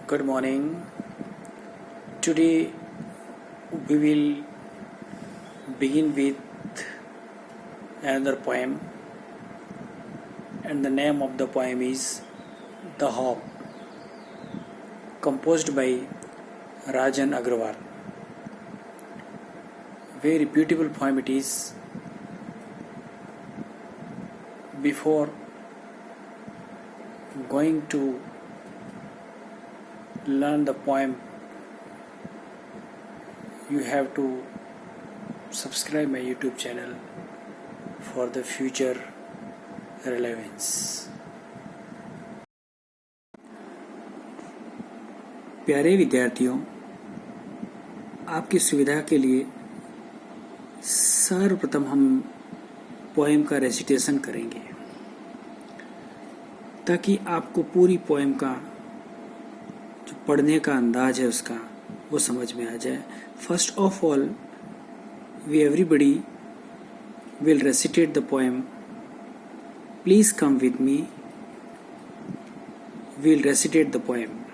Good morning. Today we will begin with another poem, and the name of the poem is The Hope, composed by Rajan Agrawal. Very beautiful poem it is. Before going to learn the poem, you have to subscribe my YouTube channel for the future relevance. प्यारे विद्यार्थियों, आपकी सुविधा के लिए सर्वप्रथम हम poem का recitation करेंगे ताकि आपको पूरी पोएम का जो पढ़ने का अंदाज है उसका वो समझ में आ जाए. First of all, we everybody will recitate the poem. Please come with me. We'll recitate the poem.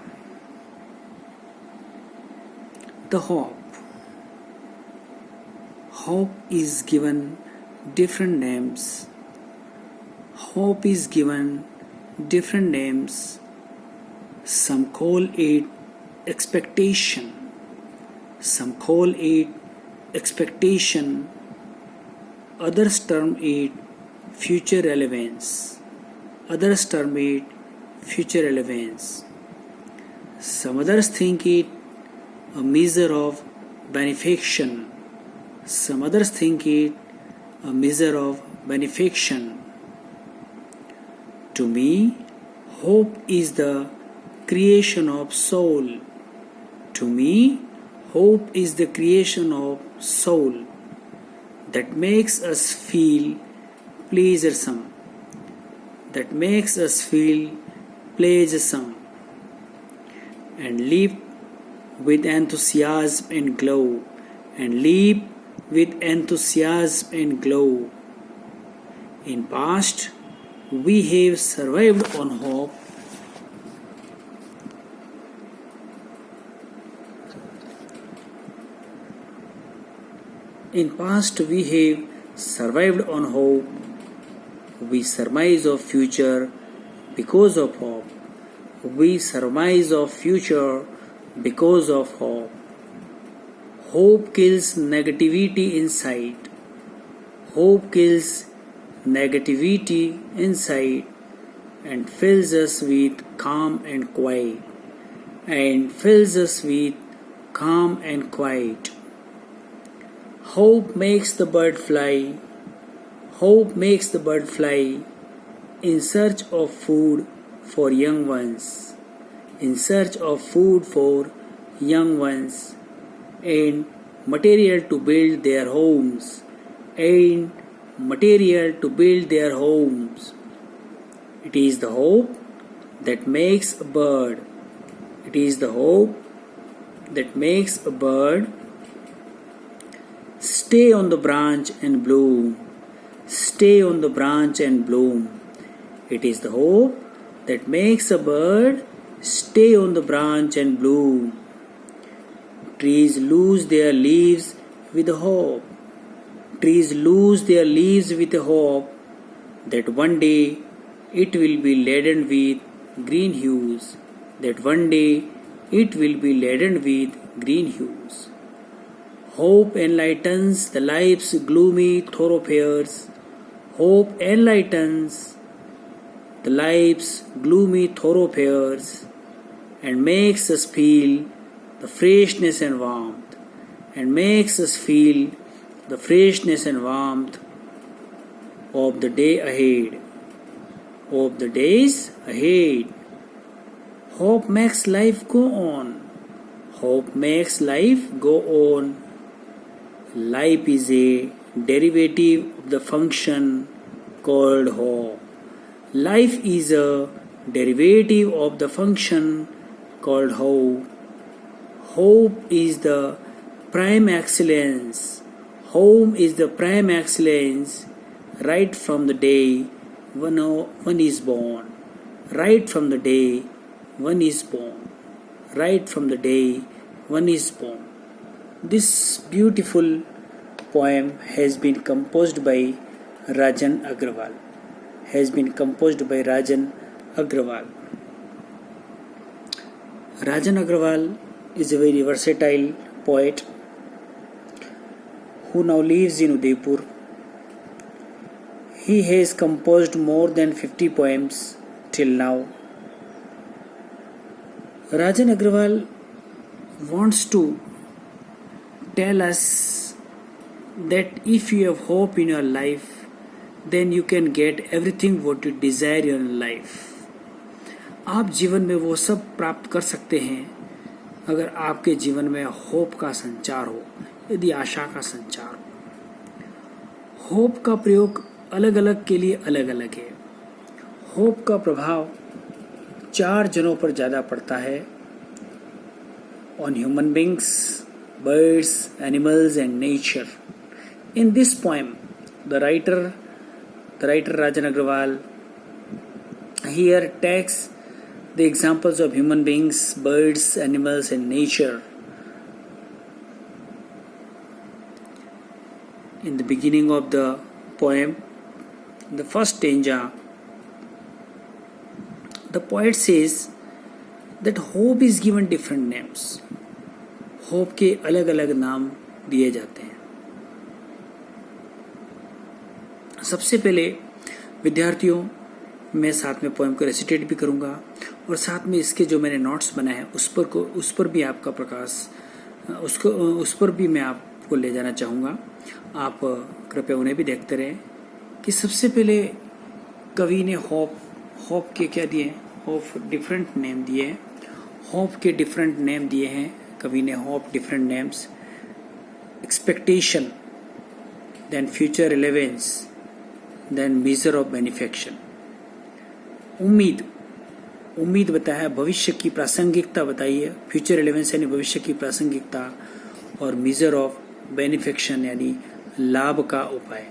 The hope. Hope is given different names. Hope is given different names. Some call it expectation. Some call it expectation. Others term it future relevance. Others term it future relevance. Some others think it a measure of benefaction. Some others think it a measure of benefaction. To me, hope is the creation of soul. To me, hope is the creation of soul that makes us feel pleasuresome. That makes us feel pleasuresome and live with enthusiasm and glow. And live with enthusiasm and glow. In past, we have survived on hope. In past, we have survived on hope. We surmise of future because of hope. We surmise of future because of hope. Hope kills negativity inside. Hope kills negativity inside and fills us with calm and quiet. And fills us with calm and quiet. Hope makes the bird fly. Hope makes the bird fly in search of food for young ones. In search of food for young ones and material to build their homes. And material to build their homes. It is the hope that makes a bird. It is the hope that makes a bird stay on the branch and bloom. Stay on the branch and bloom. It is the hope that makes a bird stay on the branch and bloom. Trees lose their leaves with hope. Trees lose their leaves with hope that one day it will be laden with green hues. That one day it will be laden with green hues. Hope enlightens the life's gloomy thoroughfares. Hope enlightens the life's gloomy thoroughfares and makes us feel the freshness and warmth. And makes us feel the freshness and warmth of the day ahead. Of the days ahead. Hope makes life go on. Hope makes life go on. Life is a derivative of the function called hope. Life is a derivative of the function called hope. Hope is the prime excellence. Hope is the prime excellence right from the day one is born. Right from the day one is born. right from the day one is born. This beautiful poem has been composed by Rajan Agrawal. Rajan Agrawal is a very versatile poet who now lives in Udaipur. He has composed more than 50 poems till now. Rajan Agrawal wants to tell us that if you have hope in your life, then you can get everything what you desire in life. आप जीवन में वो सब प्राप्त कर सकते हैं अगर आपके जीवन में होप का संचार हो, यदि आशा का संचार हो। होप का प्रयोग अलग अलग के लिए अलग अलग है। होप का प्रभाव 4 जनों पर ज़्यादा पड़ता है, on human beings, birds, animals and nature. In this poem, the writer Rajan Agrawal here takes the examples of human beings, birds, animals and nature. In the beginning of the poem, the first stanza, the poet says that hope is given different names. Hope के अलग अलग नाम दिए जाते हैं। सबसे पहले विद्यार्थियों, मैं साथ में पोएम को रेसिटेट भी करूंगा और साथ में इसके जो मैंने नोट्स बनाए हैं उस पर भी आपका उस पर भी मैं आपको ले जाना चाहूँगा। आप कृपया उन्हें भी देखते रहें कि सबसे पहले कवि ने होप के क्या दिए, होप डिफरेंट नेम दिए हैं। होप के डिफरेंट नेम दिए हैं कवि ने, hope different names, expectation, then future relevance, then measure of benefaction. उम्मीद बताया, भविष्य की प्रासंगिकता बताई है, फ्यूचर रिलेवेंस यानी भविष्य की प्रासंगिकता, और मीजर ऑफ बेनिफिक्शन यानी लाभ का उपाय।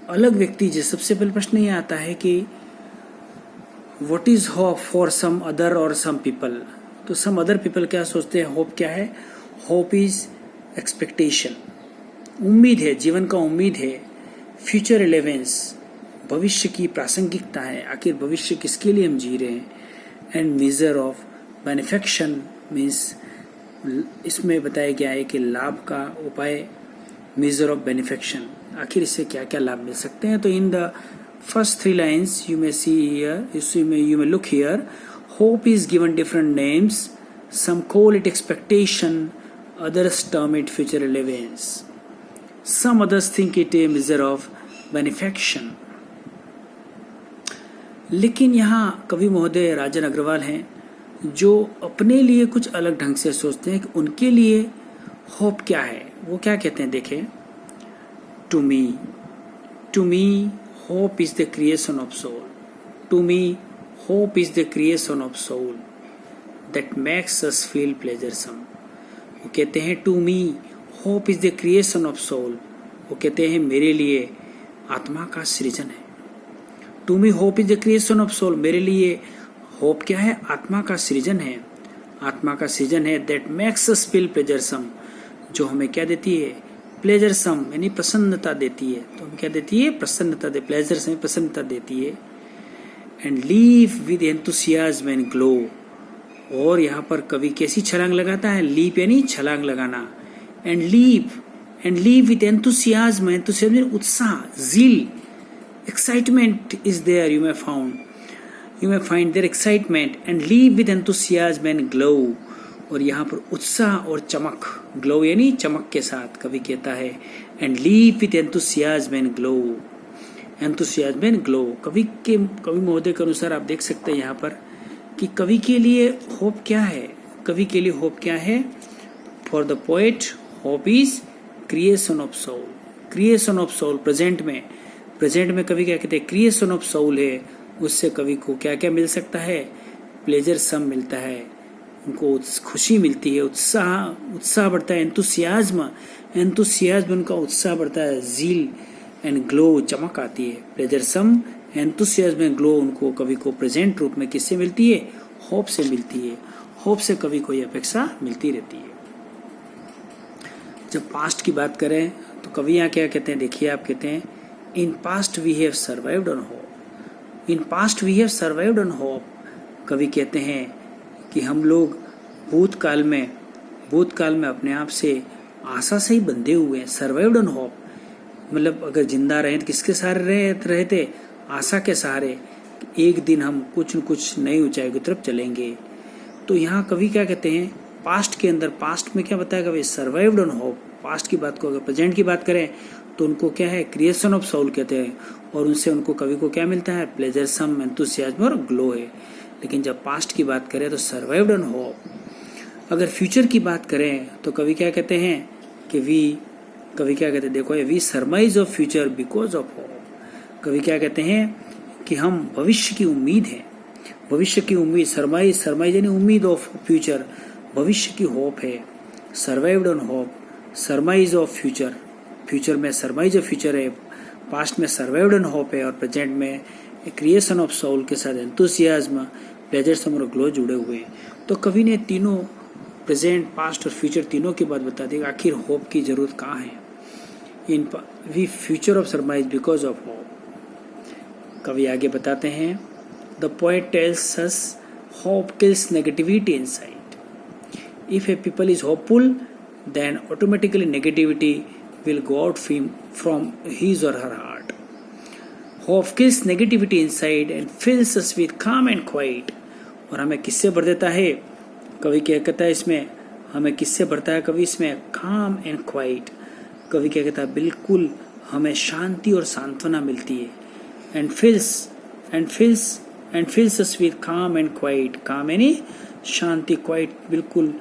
अलग व्यक्ति जिस सबसे पहले प्रश्न ये आता है कि what is hope for some other और सम पीपल। तो सम अदर पीपल क्या सोचते हैं, होप क्या है? होप इज एक्सपेक्टेशन, उम्मीद है, जीवन का उम्मीद है। फ्यूचर रिलेवेंस, भविष्य की प्रासंगिकता है, आखिर भविष्य किसके लिए हम जी रहे हैं। एंड मीजर ऑफ बेनिफिक्शन मीन्स, इसमें बताया गया है कि लाभ का उपाय, मीजर ऑफ बेनिफिक्शन, आखिर इससे क्या क्या लाभ मिल सकते हैं। तो in the first 3 lines you may see here, you may look here, hope is given different names, some call it expectation, others term it future relevance, some others think it a measure of benefaction। लेकिन यहाँ कवि महोदय राजन अग्रवाल हैं जो अपने लिए कुछ अलग ढंग से सोचते हैं कि उनके लिए होप क्या है। वो क्या कहते हैं, देखें, to me hope is the creation of soul. To me, hope is the creation of soul that makes us feel pleasuresome. वो कहते हैं to me, hope is the creation of soul. वो कहते हैं मेरे लिए आत्मा का सृजन है। To me, hope is the creation of soul. मेरे लिए होप क्या है? आत्मा का सृजन है। आत्मा का सृजन है that makes us feel pleasuresome, जो हमें क्या देती है? प्लेजरसम यानी प्रसन्नता देती है। तो हम क्या देती है? प्रसन्नता दे, प्लेजर्स में प्रसन्नता देती है। And leave with enthusiasm and glow, और यहाँ पर कवि कैसी छलांग लगाता है? लीप यानी छलांग लगाना। And leave with enthusiasm, enthusiasm उत्साह, zeal, excitement is there, you may find there excitement. And leave with enthusiasm and glow, और यहाँ पर उत्साह और चमक, ग्लो यानी चमक के साथ कवि कहता है। And leave with enthusiasm and glow, enthusiasm and glow. कवि महोदय के अनुसार आप देख सकते हैं यहाँ पर कि कवि के लिए होप क्या है। कवि के लिए होप क्या है? For the poet hope is creation of soul. Creation of soul, present में कवि क्या कहते हैं? क्रिएशन ऑफ सोल है। उससे कवि को क्या क्या मिल सकता है? प्लेजर सम मिलता है, उनको खुशी मिलती है, उत्साह बढ़ता है, एंथुसियाज्म उनका उत्साह बढ़ता है, ज़ील एंड ग्लो चमक आती है। Pleasure some, enthusiasm and glow उनको कवि को प्रेजेंट रूप में किससे मिलती है? होप से मिलती है, होप से कभी कोई अपेक्षा मिलती रहती है। जब पास्ट की बात करें तो कवि यहाँ क्या कहते हैं, देखिए आप कहते हैं in past we have survived on hope, in past we have survived on hope. कवि कहते हैं कि हम लोग भूतकाल में अपने आप से आशा से ही बंधे हुए हैं। सर्वाइव्ड ऑन होप मतलब अगर जिंदा रहे तो किसके सहारे रहते, आशा के सहारे, एक दिन हम कुछ न कुछ नई ऊंचाई की तरफ चलेंगे। तो यहाँ कवि क्या कहते हैं, पास्ट के अंदर, पास्ट में क्या बताया कवि, सर्वाइव्ड ऑन होप। पास्ट की बात को अगर प्रेजेंट की बात करें तो उनको क्या है, क्रिएशन ऑफ सोल कहते हैं, और उनसे उनको कवि को क्या मिलता है, प्लेजर, सम, एंथुसियाज्म और ग्लो है। लेकिन जब पास्ट की बात करें तो सर्वाइव्ड ऑन होप। अगर फ्यूचर की बात करें तो कवि क्या कहते हैं कि कवि क्या कहते हैं, देखो we surmise of future because of hope. कवि क्या कहते हैं कि हम भविष्य की उम्मीद है, भविष्य की उम्मीद, सरमाइज यानी उम्मीद ऑफ फ्यूचर, भविष्य की होप है। Survived on hope, सरमाइज of future, future में सरमाइज ऑफ फ्यूचर है, पास्ट में सर्वाइव्ड ऑन होप है, और प्रेजेंट में क्रिएशन ऑफ सोल के साथ एंथुसियाज्म, प्लेजर, सम और ग्लो जुड़े हुए हैं। तो कवि ने तीनों, प्रेजेंट, पास्ट और फ्यूचर तीनों की बात बता दी, आखिर होप की जरूरत कहाँ है। In we future of surmise because of hope. कवि आगे बताते हैं, the poet tells us hope kills negativity inside. If a people is hopeful, then automatically negativity will go out from his or her heart. Hope kills negativity inside and fills us with calm and quiet. और हमें किससे भर देता है, कवि क्या कहता है इसमें, हमें किससे भरता है कवि इसमें, calm and quiet। कवि क्या कहता है, बिल्कुल हमें शांति और सांत्वना मिलती है। and fills us with calm and quiet। calm यानी शांति, quiet बिल्कुल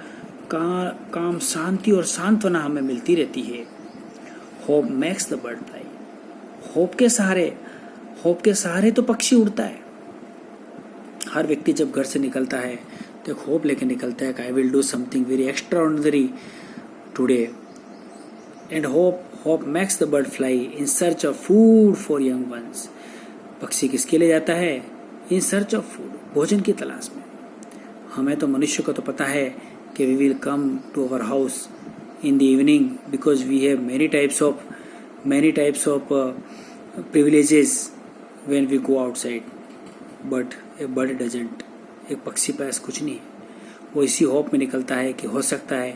काम, शांति और सांत्वना हमें मिलती रहती है। Hope makes the bird fly. Hope के सहारे तो पक्षी उड़ता है। हर व्यक्ति जब घर से निकलता है तो एक होप लेके निकलता है, I will do something very extraordinary today. And hope makes the bird fly in search of food for young once. पक्षी किसके लिए जाता है, इन सर्च ऑफ फूड, भोजन की तलाश में। हमें तो मनुष्य को तो पता है कि we will come to our house in the evening because we have many types of privileges when we go outside, but a bird doesn't। एक पक्षी पास कुछ नहीं है, वो इसी होप में निकलता है कि हो सकता है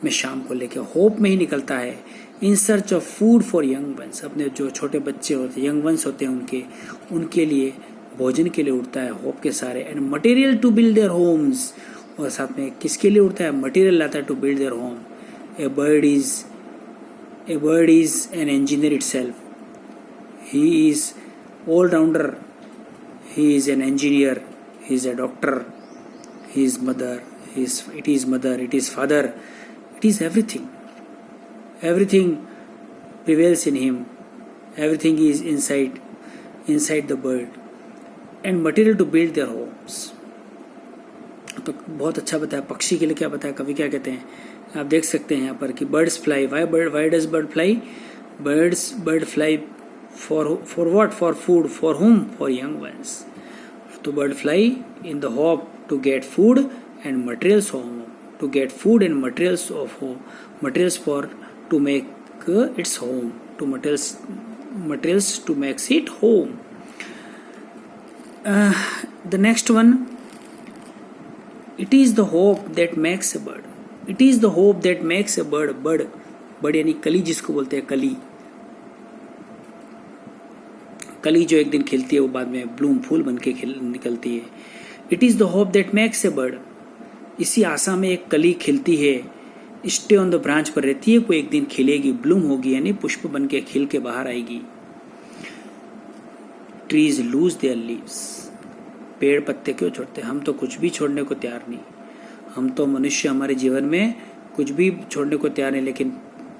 मैं शाम को लेके, होप में ही निकलता है। In search of food for young once, अपने जो छोटे बच्चे होते हैं, यंग वंस होते हैं, उनके लिए भोजन के लिए उड़ता है होप के सहारे। And material to build their homes, और साथ में किसके लिए उड़ता है, मटेरियल लाता है to build their home. A bird is an engineer itself. He is all rounder, he is an engineer, he is a doctor, he is mother, it is father, it is everything prevails in him, everything is inside the bird and material to build their homes. तो बहुत अच्छा बताया। पक्षी के लिए क्या बताया, कवि क्या कहते हैं, आप देख सकते हैं यहाँ पर कि birds fly, why does bird fly, bird fly for what, for food, for whom, for young ones. तो bird fly in the hope to get food and materials home, to get food and materials of home, materials for to make its home, to materials to make it home. The next one, it is the hope that makes a bird. It is the hope that makes a bird. bird यानी कली जिसको बोलते हैं, कली जो एक दिन खिलती है वो बाद में ब्लूम, फूल बन के निकलती है। It is the hope that makes a bird. इसी आशा में एक कली खिलती है, स्टे ऑन द ब्रांच पर रहती है, कोई एक दिन खिलेगी, ब्लूम होगी, यानी पुष्प बन के खिल के बाहर आएगी। Trees lose their leaves. पेड़ पत्ते क्यों छोड़ते, हम तो कुछ भी छोड़ने को तैयार नहीं। हम तो मनुष्य हमारे जीवन में कुछ भी छोड़ने को तैयार नहीं, लेकिन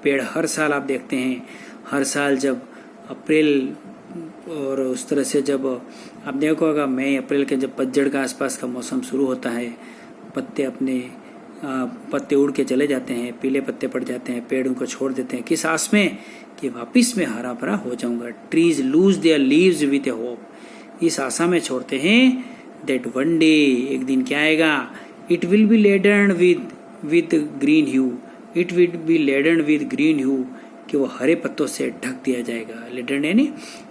पेड़ हर साल आप देखते हैं, हर साल जब अप्रैल और उस तरह से जब आप देखो होगा मई अप्रैल के जब पतझड़ का आसपास का मौसम शुरू होता है, पत्ते उड़ के चले जाते हैं, पीले पत्ते पड़ जाते हैं, पेड़ उनको छोड़ देते हैं, किस आस में कि वापिस में हरा भरा हो जाऊंगा। Trees lose their leaves with a hope. इस आशा में छोड़ते हैं दैट वन डे, एक दिन क्या आएगा, it will be laden with green hue, it will be laden with green hue, कि वो हरे पत्तों से ढक दिया जाएगा। लेडन यानी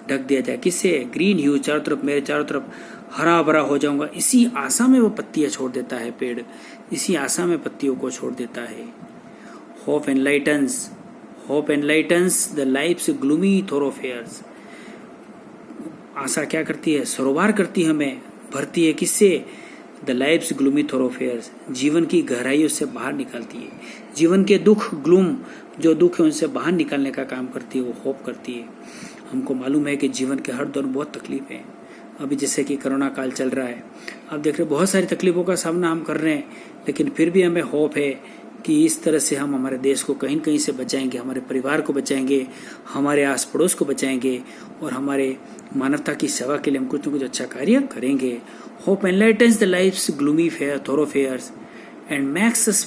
ढक दिया जाए, किससे, ग्रीन ह्यू, चारों तरफ, मेरे चारों तरफ हरा भरा हो जाऊंगा। इसी आशा में वो पत्तियां छोड़ देता है पेड़, इसी आशा में पत्तियों को छोड़ देता है। Hope enlightens the life's gloomy thoroughfares. आशा क्या करती है, सरोवर करती है, हमें भरती है, किससे, द लाइफ्स ग्लूमी थोरोफेयर्स, जीवन की गहराइयों से बाहर निकालती है। जीवन के दुख, ग्लूम, जो दुख है उनसे बाहर निकालने का काम करती है, वो होप करती है। हमको मालूम है कि जीवन के हर दौर बहुत तकलीफ है। अभी जैसे कि कोरोना काल चल रहा है, आप देख रहे बहुत सारी तकलीफों का सामना हम कर रहे हैं, लेकिन फिर भी हमें होप है कि इस तरह से हम हमारे देश को कहीं न कहीं से बचाएंगे, हमारे परिवार को बचाएंगे, हमारे आस पड़ोस को बचाएंगे, और हमारे मानवता की सेवा के लिए हम कुछ न कुछ अच्छा कार्य करेंगे। Hope enlightens the life's gloomy thoroughfares and makes us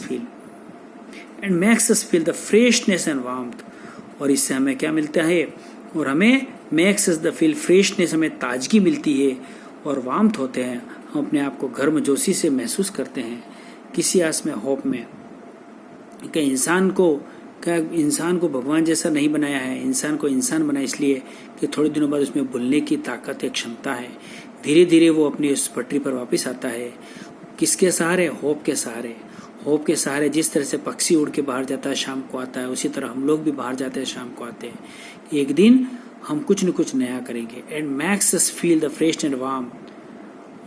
feel the freshness and warmth. और इससे हमें क्या मिलता है, और हमें makes us the feel freshness, हमें ताजगी मिलती है और वार्मथ होते हैं। हम अपने आप को गर्मजोशी से महसूस करते हैं, किसी आस में, होप में, कि इंसान को भगवान जैसा नहीं बनाया है, इंसान को इंसान बना इसलिए कि थोड़े दिनों बाद उसमें भूलने की ताकत, एक क्षमता है। धीरे धीरे वो अपनी उस पटरी पर वापस आता है। किसके सहारे, होप के सहारे। होप के सहारे जिस तरह से पक्षी उड़ के बाहर जाता है, शाम को आता है, उसी तरह हम लोग भी बाहर जाते हैं, शाम को आते हैं। एक दिन हम कुछ न कुछ नया करेंगे। And max us feel the fresh and warm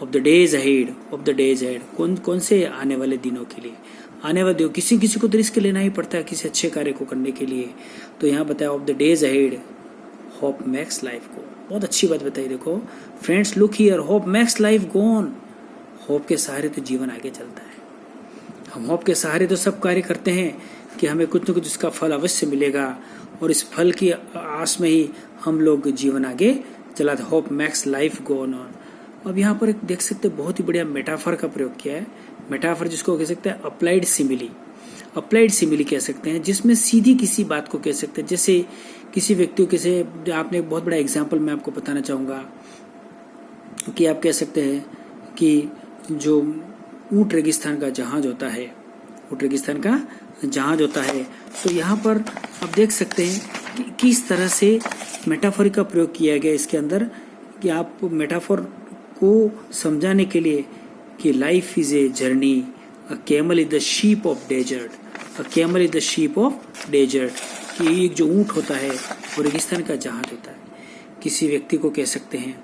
of the days ahead, कौन से आने वाले दिनों के लिए, आने वाले दिनों, किसी को तो रिस्क लेना ही पड़ता है किसी अच्छे कार्य को करने के लिए। तो यहाँ बताया of the days ahead, hope makes life को। बहुत अच्छी बात बताई, देखो friends, look here, hope makes life go on. Hope के सहारे तो जीवन आगे चलता है। हम होप के सहारे तो सब कार्य करते हैं कि हमें कुछ न कुछ इसका फल अवश्य मिलेगा, और इस फल की आस में ही हम लोग जीवन आगे चलाते। Hope makes life go on. अब यहाँ पर देख सकते हैं बहुत ही बढ़िया मेटाफर का प्रयोग किया है। मेटाफर जिसको कह सकते हैं अप्लाइड सिमिली कह सकते हैं, जिसमें सीधी किसी बात को कह सकते हैं। जैसे किसी व्यक्ति को, जैसे आपने एक बहुत बड़ा एग्जाम्पल मैं आपको बताना चाहूँगा कि आप कह सकते हैं कि जो ऊँट रेगिस्तान का जहाज होता है, तो यहाँ पर आप देख सकते हैं कि किस तरह से मेटाफर का प्रयोग किया गया इसके अंदर, कि आप मेटाफर को समझाने के लिए कि life is a journey, a camel is the ship of desert, कि एक जो ऊँट होता है वो रेगिस्तान का जहाज होता है। किसी व्यक्ति को कह सकते हैं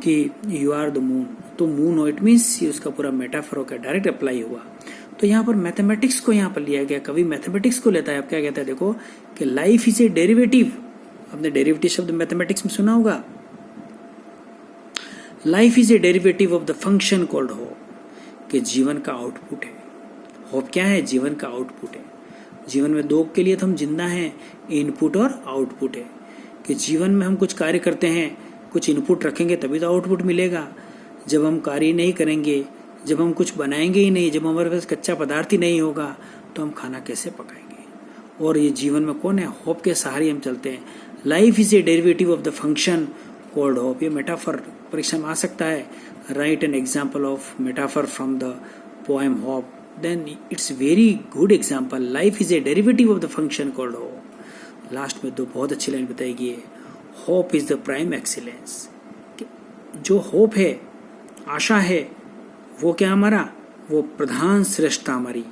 कि यू आर द मून, तो मून हो, इट मीन्स उसका पूरा मेटाफर होकर डायरेक्ट अप्लाई हुआ। तो यहाँ पर मैथमेटिक्स को यहाँ पर लिया गया, कवि मैथमेटिक्स को लेता है। अब क्या कहता है, देखो कि लाइफ इज ए डेरिवेटिव। आपने डेरिवेटिव शब्द मैथमेटिक्स में सुना होगा। Life is a derivative of the function called hope, कि जीवन का आउटपुट है। होप क्या है, जीवन का आउटपुट है। जीवन में दो के लिए तो हम जिंदा हैं, इनपुट और आउटपुट है। कि जीवन में हम कुछ कार्य करते हैं, कुछ इनपुट रखेंगे तभी तो आउटपुट मिलेगा। जब हम कार्य नहीं करेंगे, जब हम कुछ बनाएंगे ही नहीं, जब हमारे पास कच्चा पदार्थ ही नहीं होगा, तो हम खाना कैसे पकाएंगे। और ये जीवन में कौन है, होप के सहारे हम चलते हैं। Life is a derivative of the function called hope. ये मेटाफर परीक्षा में आ सकता है। Write an example of metaphor from the poem hope, then it's very good example. Life is a derivative of the function called hope. Last में दो बहुत अच्छी लाइन बताएगी है, hope is the prime excellence. जो होप है, आशा है, वो क्या हमारा, वो प्रधान श्रेष्ठता, हमारी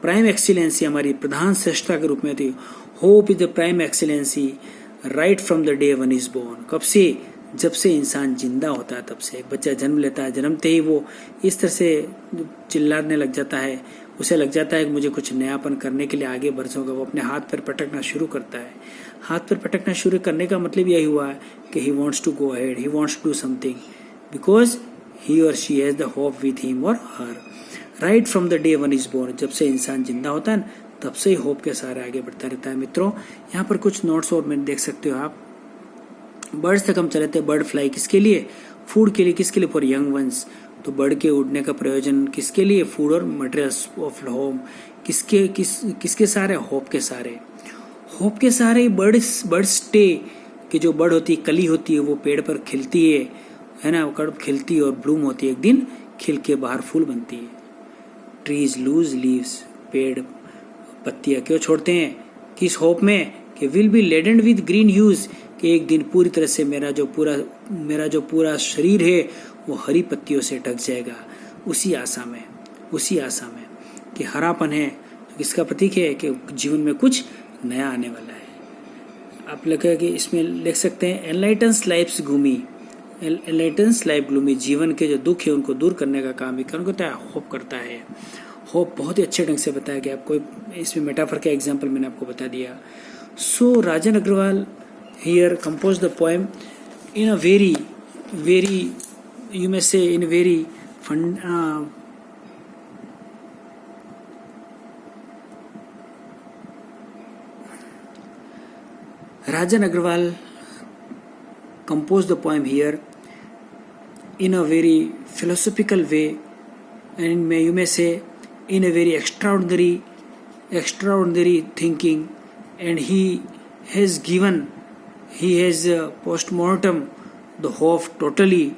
प्राइम एक्सीलेंसी, हमारी प्रधान श्रेष्ठता के रूप में थी। Hope is the prime excellency right from the day one is born. कब से, जब से इंसान जिंदा होता है तब से। एक बच्चा जन्म लेता है, जन्मते ही वो इस तरह से चिल्लाने लग जाता है, उसे लग जाता है कि मुझे कुछ नयापन करने के लिए आगे बढ़ होगा। वो अपने हाथ पर पटकना शुरू करता है। हाथ पर पटकना शुरू करने का मतलब यही हुआ है कि he wants to go ahead, he wants to do something, because he or she has the hope with him or her. Right from the day one is born, जब से इंसान जिंदा होता है तब से ही होप के सहारे आगे बढ़ता रहता है। मित्रों, यहाँ पर कुछ नोट्स और में देख सकते हो आप। बर्ड्स तक हम चले थे। बर्ड फ्लाई किसके लिए, फूड के लिए। किसके लिए, फॉर यंग वंस। तो बर्ड के उड़ने का प्रयोजन किसके लिए, फूड और मटेरियल्स ऑफ होम। किसके सहारे, होप के सहारे। होप के सहारे बर्ड स्टे, कि जो बर्ड होती है, कली होती है, वो पेड़ पर खिलती है ना, वो कड़ खिलती है और ब्लूम होती है, एक दिन खिल के बाहर फूल बनती है। ट्रीज लूज लीव्स, पेड़ पत्तियां क्यों छोड़ते हैं? किस होप में कि will be laden with green hues, कि एक दिन पूरी तरह से मेरा जो पूरा शरीर है वो हरी पत्तियों से ढक जाएगा। उसी आशा में कि हरापन है जो किसका प्रतीक है कि जीवन में कुछ नया आने वाला है। आप लिखा कि इसमें लिख सकते हैं एनलाइटन्स लाइफ्स ग्लूमी, जीवन के जो दुख है उनको दूर करने का काम भी कौन करता है? होप करता है। होप बहुत ही अच्छे ढंग से बताया गया आपको, इसमें मेटाफर का एग्जाम्पल मैंने आपको बता दिया। सो राजन Agarwal here composed the poem in a very you may say in a very fun Rajan Agrawal composed the poem here in a very philosophical way, and you may say in a very extraordinary thinking, and he has post-mortem the hope totally.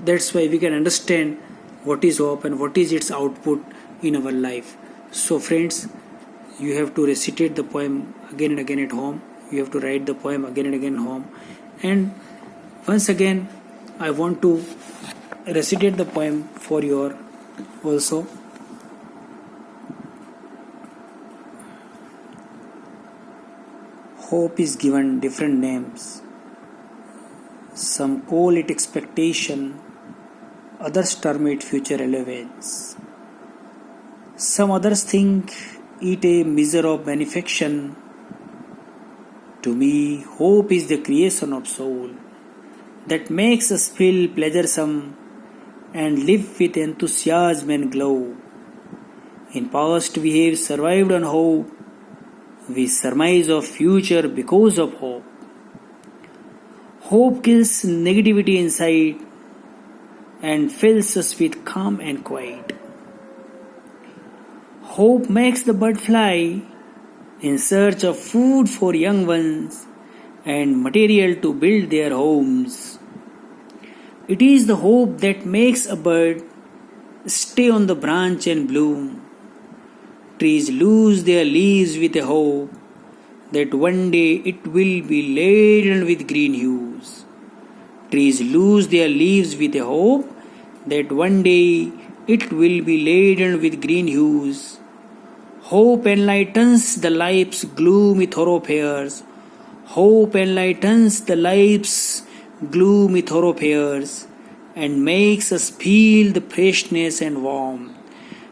That's why we can understand what is hope and what is its output in our life. So friends, you have to recitate the poem again and again at home. You have to write the poem again and again at home. And once again, I want to recitate the poem for you also. Hope is given different names. Some call it expectation, others term it future relevance. Some others think it a measure of benefaction. To me, hope is the creation of soul that makes us feel pleasuresome and live with enthusiasm and glow. In past we have survived on hope. We surmise of future because of hope. Hope kills negativity inside and fills us with calm and quiet. Hope makes the bird fly in search of food for young ones and material to build their homes. It is the hope that makes a bird stay on the branch and bloom. Trees lose their leaves with a hope that one day it will be laden with green hues. Trees lose their leaves with a hope that one day it will be laden with green hues. Hope enlightens the life's gloomy thoroughfares. Hope enlightens the life's gloomy thoroughfares and makes us feel the freshness and warmth.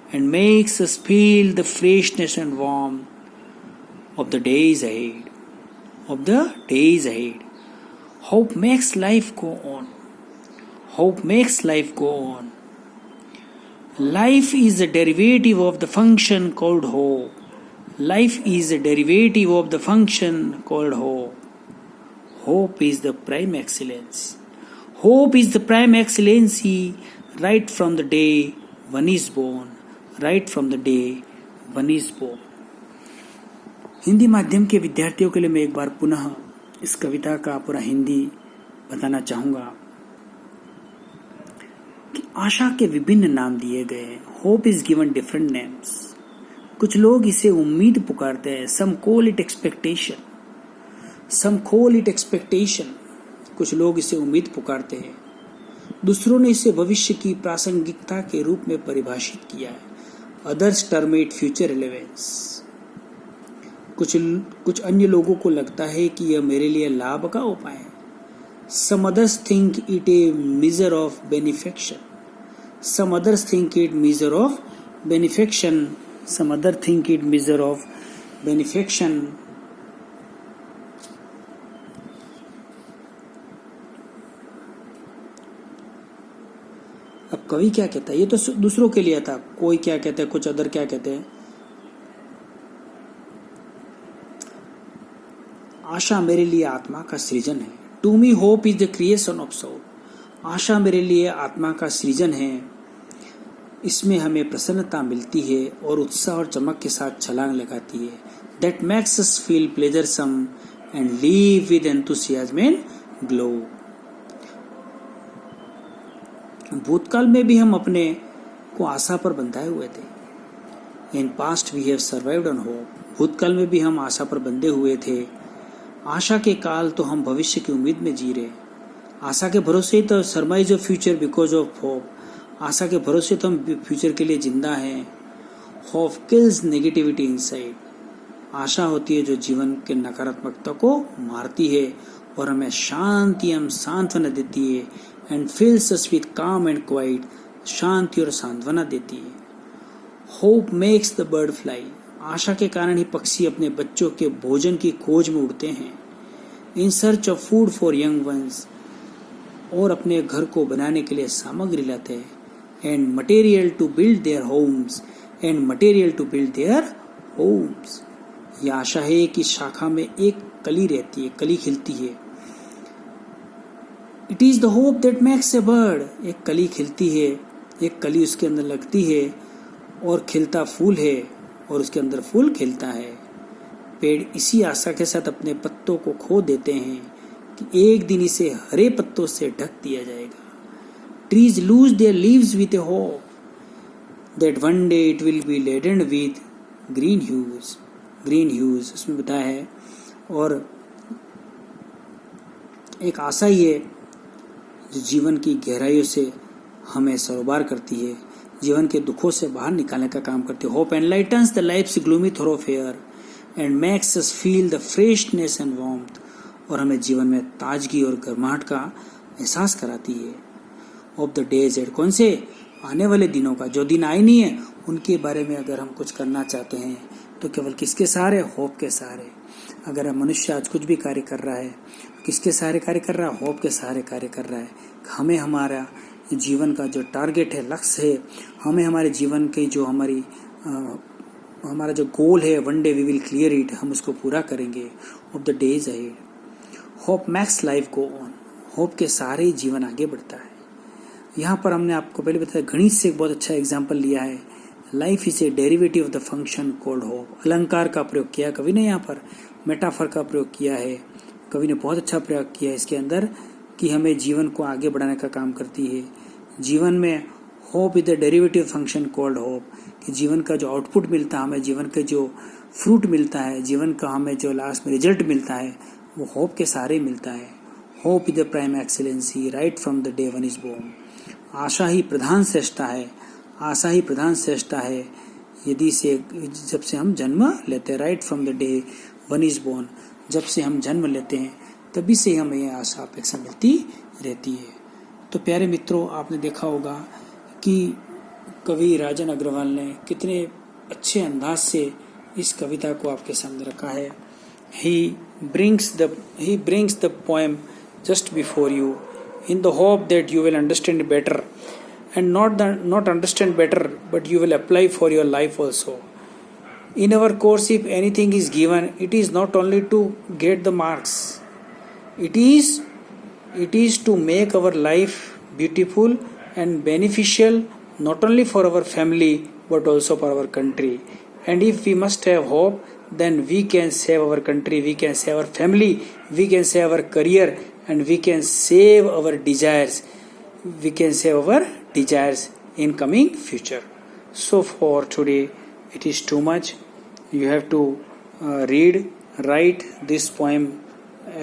Of the days ahead. Hope makes life go on. Life is a derivative of the function called hope. Hope is the prime excellence. Hope is the prime excellency right from the day one is born. Hindi माध्यम के विद्यार्थियों के लिए मैं एक बार पुनः इस कविता का पूरा हिंदी बताना चाहूँगा कि आशा के विभिन्न नाम दिए गए हैं. Hope is given different names. कुछ लोग इसे उम्मीद पुकारते हैं. सम कॉल इट एक्सपेक्टेशन. कुछ लोग इसे उम्मीद पुकारते हैं. दूसरों ने इसे भविष्य की प्रासंगिकता के रूप में परिभाषित किया है. Others term it future relevance. कुछ अन्य लोगों को लगता है कि यह मेरे लिए लाभ का उपाय है. Some others think it a measure of benefaction. अब कवि क्या कहता है? ये तो दूसरों के लिए था. कोई क्या कहते हैं, कुछ अदर क्या कहते हैं. आशा मेरे लिए आत्मा का सृजन है. To me hope is the creation of soul. आशा मेरे लिए आत्मा का सृजन है. इसमें हमें प्रसन्नता मिलती है और उत्साह और चमक के साथ छलांग लगाती है. That makes us feel pleasuresome and live with enthusiasm and glow. भूतकाल में भी हम अपने को आशा पर बंधाए हुए थे। In past we have survived on hope. भूतकाल में भी हम आशा पर बंधे हुए थे। आशा के काल तो हम भविष्य की उम्मीद में जी रहे। आशा के भरोसे ही तो surmise of future because of hope. आशा के भरोसे तो हम फ्यूचर के लिए जिंदा हैं। Hope kills negativity inside. आशा होती है जो जीवन के नकारात्मकता को मारती है और हमें शांति एवं सांत्वना देती है and fills us with calm and quiet. शांति और सांत्वना देती है। Hope makes the bird fly. आशा के कारण ही पक्षी अपने बच्चों के भोजन की खोज में उड़ते हैं। In search of food for young once. और अपने घर को बनाने के लिए सामग्री लाते हैं। And material to build their homes. And material to build their homes. यह आशा है कि शाखा में एक कली रहती है, कली खिलती है। It is the hope that makes a bird. एक कली खिलती है, एक कली उसके अंदर लगती है और खिलता फूल है और उसके अंदर फूल खिलता है। पेड़ इसी आशा के साथ अपने पत्तों को खो देते हैं कि एक दिन इसे हरे पत्तों से ढक दिया जाएगा। Trees lose their leaves with a hope that one day it will be laden with green hues. Green hues उसमें बताया है। और एक आशा ही है जो जीवन की गहराइयों से हमें सरोबार करती है, जीवन के दुखों से बाहर निकालने का काम करती है। Hope enlightens the life's gloomy thoroughfare and makes us feel the freshness and warmth. और हमें जीवन में ताजगी और गर्माहट का एहसास कराती है। Of the days ahead. कौन से? आने वाले दिनों का। जो दिन आए नहीं है उनके बारे में अगर हम कुछ करना चाहते हैं तो केवल किसके सहारे? होप के सहारे। अगर मनुष्य आज कुछ भी कार्य कर रहा है, किसके सहारे कार्य कर रहा है? होप के सहारे कार्य कर रहा है। हमें हमारा जीवन का जो टारगेट है, लक्ष्य है, हमें हमारे जीवन के जो हमारा जो गोल है, one day we will clear it, हम उसको पूरा करेंगे। Of the days ahead. Hope makes life go on. Hope के सहारे ही जीवन आगे बढ़ता है। यहाँ पर हमने आपको पहले बताया, गणित से एक बहुत अच्छा एग्जाम्पल लिया है। Life is a derivative of the function called hope. अलंकार का प्रयोग किया कवि ने, यहाँ पर मेटाफर का प्रयोग किया है। कवि ने बहुत अच्छा प्रयोग किया है इसके अंदर कि हमें जीवन को आगे बढ़ाने का काम करती है। जीवन में hope is the derivative function called hope, कि जीवन का जो आउटपुट मिलता है हमें, जीवन का जो फ्रूट मिलता है, जीवन का हमें जो लास्ट में रिजल्ट मिलता है, वो होप के सहारे मिलता है। Hope is the prime excellency right from the day one is born. आशा ही प्रधान श्रेष्ठता है। आशा ही प्रधान श्रेष्ठता है यदि से जब से हम जन्म लेते हैं। Right from the day one is born. जब से हम जन्म लेते हैं तभी से हमें यह आशा अपेक्षा मिलती रहती है। तो प्यारे मित्रों, आपने देखा होगा कि कवि राजन अग्रवाल ने कितने अच्छे अंदाज से इस कविता को आपके सामने रखा है। He brings the poem just before you in the hope that you will understand it better, and not understand better, but you will apply for your life also. In our course, if anything is given, it is not only to get the marks. It is to make our life beautiful and beneficial, not only for our family but also for our country. And if we must have hope, then we can save our country, we can save our family, we can save our career, and we can save our desires. We can save our desires in coming future. So for today, it is too much. You have to write this poem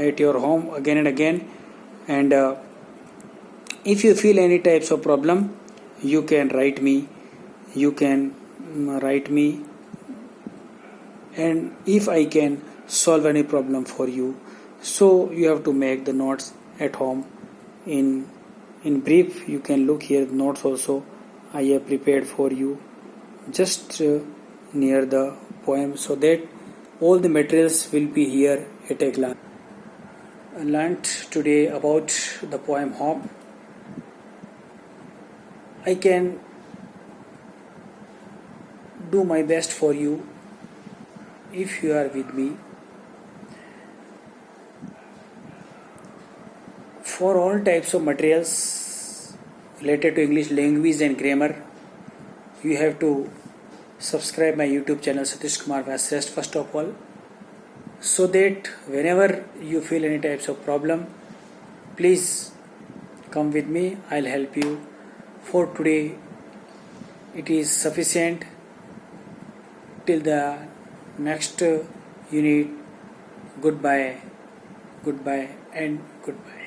at your home again and again. And if you feel any types of problem, you can write me. And if I can solve any problem for you, so you have to make the notes at home. In brief, you can look here the notes also I have prepared for you just near the poem, so that all the materials will be here at a glance. I learnt today about the poem Hope. I can do my best for you if you are with me. For all types of materials related to English language and grammar, you have to subscribe my YouTube channel Satish Kumar Vyasrest first of all, so that whenever you feel any types of problem, please come with me. I'll help you For today, it is sufficient. Till the next unit, goodbye, goodbye, and goodbye.